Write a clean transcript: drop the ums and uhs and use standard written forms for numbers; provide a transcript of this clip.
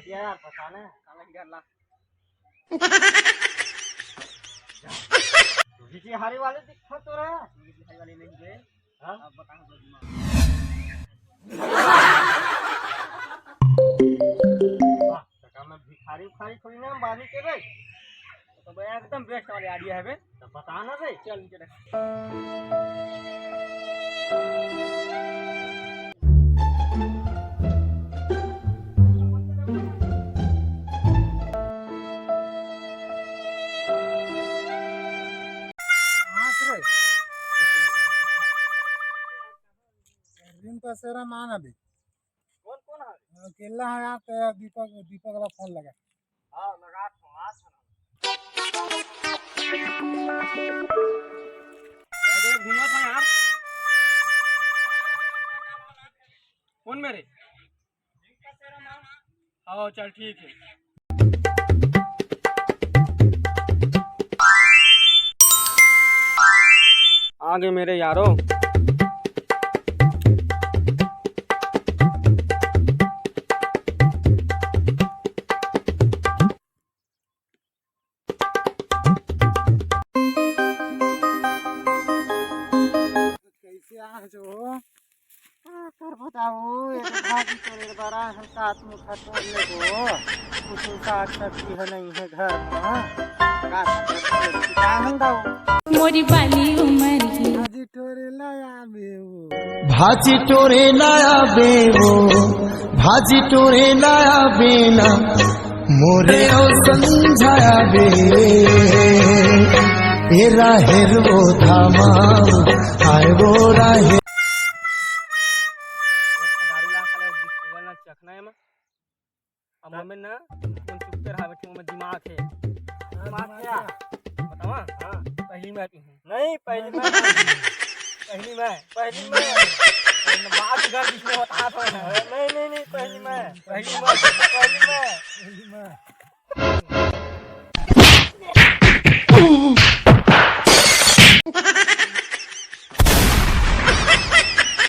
दिया यार, पता नहीं काला ही ला। जी हारी वाले दिखा तो रहा है, जी हारी वाले नहीं गए। हां अब बताओ तो वाह टका में भिखारी उखारी थोड़ी ना बानी के बे। तो भाई एकदम बेस्ट वाली आइडिया है बे। तो बता ना बे, चल नीचे देख। दिन पसेरा मान अभी कौन कौन है? अकेला है यहाँ पे। दीपक दीपक वाला फोन लगा। हां लगा तो आज अरे घूमा था यार। कौन मेरे? हाँ चल ठीक है। आगे मेरे यारों। कैसे आ जो कर बताओ। एक भाजी तोड़े बारा हम साथ में खटोले को कुछ साग सब्जी है नहीं है घर में का हम दाओ मोरी बाली उमर ही भाजी तोड़े लाया बेवो भाजी टोरे लाया बेवो भाजी टोरे लाया बेना मोरे ओ समझाया बे तेरा हेरो थामा आए वो राहे दारू ला साले डिस्पोजल ना चखना है मैं। अब हमें ना तुम चुप कर रहा बैठे में दिमाग है। दिमाग क्या बतावा? हां पहली मैं हूं। नहीं पहली मैं पहली मैं बात घर बीच में होता था। नहीं नहीं नहीं पहली मैं पहली मैं